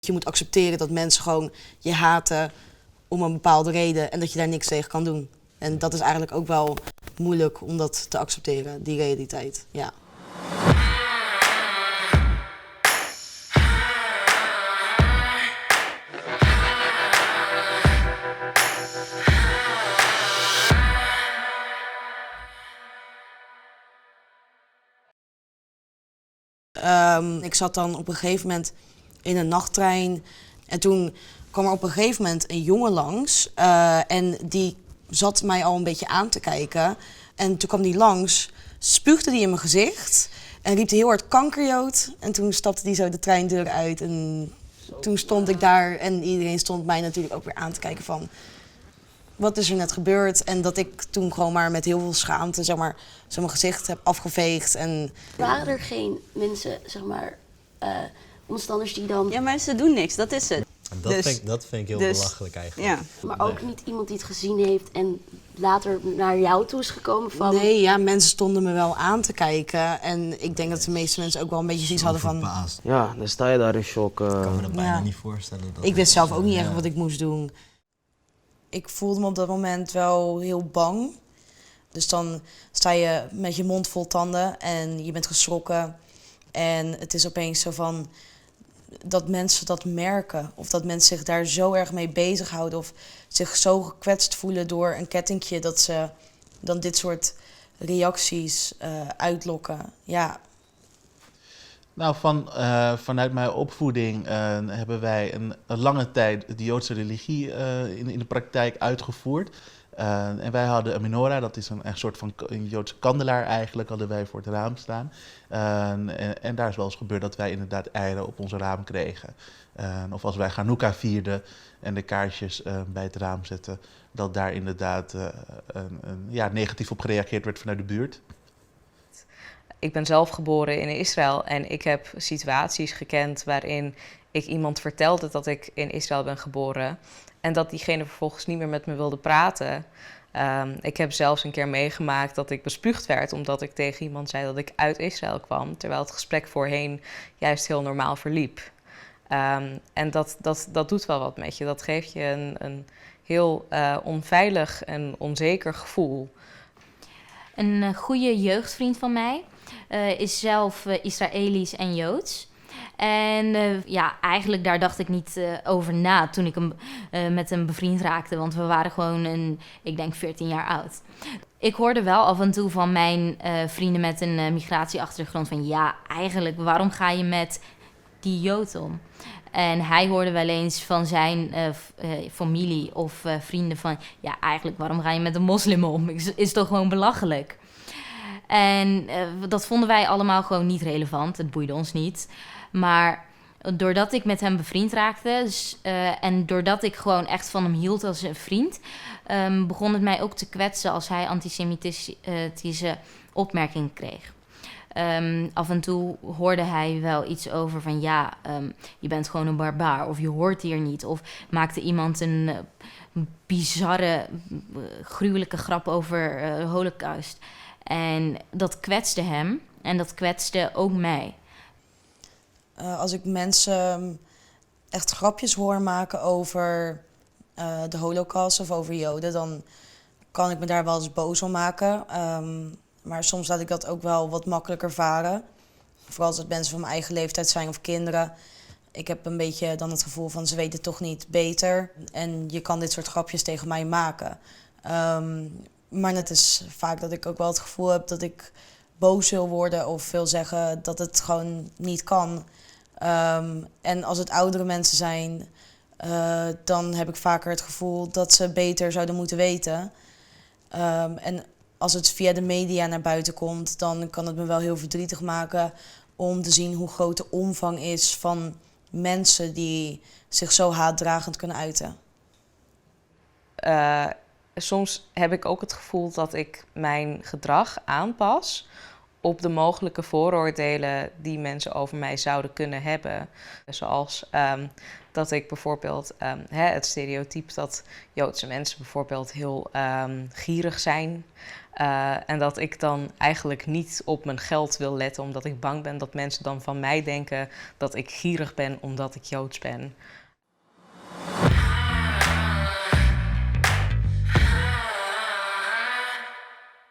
Je moet accepteren dat mensen gewoon je haten om een bepaalde reden en dat je daar niks tegen kan doen. En dat is eigenlijk ook wel moeilijk om dat te accepteren, die realiteit. Ja. Ik zat dan op een gegeven moment in een nachttrein en toen kwam er op een gegeven moment een jongen langs en die zat mij al een beetje aan te kijken. En toen kwam die langs, spuugde die in mijn gezicht en riep hij heel hard kankerjood. En toen stapte die zo de treindeur uit en toen stond ik daar en iedereen stond mij natuurlijk ook weer aan te kijken van... Wat is er net gebeurd? En dat ik toen gewoon maar met heel veel schaamte zeg maar, zo mijn gezicht heb afgeveegd. En... Waren er geen mensen, zeg maar, omstanders die dan... Ja, maar ze doen niks, dat is het. Dat vind ik heel belachelijk eigenlijk. Ja. Maar ook niet iemand die het gezien heeft en later naar jou toe is gekomen van... Nee, ja, mensen stonden me wel aan te kijken. En ik denk dat de meeste mensen ook wel een beetje zoiets hadden van... Ja, dan sta je daar in shock. Ik kan me dat bijna niet voorstellen. Ik wist zelf ook niet echt wat ik moest doen. Ik voelde me op dat moment wel heel bang. Dus dan sta je met je mond vol tanden en je bent geschrokken. En het is opeens zo van dat mensen dat merken. Of dat mensen zich daar zo erg mee bezighouden. Of zich zo gekwetst voelen door een kettingje dat ze dan dit soort reacties uitlokken. Ja. Nou, vanuit mijn opvoeding hebben wij een lange tijd de Joodse religie in de praktijk uitgevoerd. En wij hadden een menorah, dat is een soort van een Joodse kandelaar eigenlijk, hadden wij voor het raam staan. En daar is wel eens gebeurd dat wij inderdaad eieren op ons raam kregen. Of als wij Chanukka vierden en de kaarsjes bij het raam zetten, dat daar inderdaad negatief op gereageerd werd vanuit de buurt. Ik ben zelf geboren in Israël en ik heb situaties gekend waarin ik iemand vertelde dat ik in Israël ben geboren en dat diegene vervolgens niet meer met me wilde praten. Ik heb zelfs een keer meegemaakt dat ik bespuugd werd omdat ik tegen iemand zei dat ik uit Israël kwam, terwijl het gesprek voorheen juist heel normaal verliep. En dat doet wel wat met je. Dat geeft je een heel onveilig en onzeker gevoel. Een goede jeugdvriend van mij is zelf Israëlisch en Joods. En eigenlijk daar dacht ik niet over na toen ik met hem bevriend raakte. Want we waren gewoon ik denk 14 jaar oud. Ik hoorde wel af en toe van mijn vrienden met een migratieachtergrond van... ja, eigenlijk, waarom ga je met die Jood om? En hij hoorde wel eens van zijn familie of vrienden van... ja, eigenlijk, waarom ga je met een moslim om? Is toch gewoon belachelijk? En dat vonden wij allemaal gewoon niet relevant. Het boeide ons niet. Maar doordat ik met hem bevriend raakte... en doordat ik gewoon echt van hem hield als een vriend... begon het mij ook te kwetsen als hij antisemitische opmerkingen kreeg. Af en toe hoorde hij wel iets over van... ja, je bent gewoon een barbaar of je hoort hier niet. Of maakte iemand een bizarre, gruwelijke grap over de Holocaust... En dat kwetste hem en dat kwetste ook mij. Als ik mensen echt grapjes hoor maken over de Holocaust of over Joden... dan kan ik me daar wel eens boos om maken. Maar soms laat ik dat ook wel wat makkelijker varen. Vooral als het mensen van mijn eigen leeftijd zijn of kinderen. Ik heb een beetje dan het gevoel van ze weten toch niet beter. En je kan dit soort grapjes tegen mij maken. Maar het is vaak dat ik ook wel het gevoel heb dat ik boos wil worden of wil zeggen dat het gewoon niet kan. En als het oudere mensen zijn, dan heb ik vaker het gevoel dat ze beter zouden moeten weten. En als het via de media naar buiten komt, dan kan het me wel heel verdrietig maken om te zien hoe groot de omvang is van mensen die zich zo haatdragend kunnen uiten. Soms heb ik ook het gevoel dat ik mijn gedrag aanpas op de mogelijke vooroordelen die mensen over mij zouden kunnen hebben. Zoals dat ik bijvoorbeeld het stereotype dat Joodse mensen bijvoorbeeld heel gierig zijn. En dat ik dan eigenlijk niet op mijn geld wil letten, omdat ik bang ben dat mensen dan van mij denken dat ik gierig ben omdat ik Joods ben.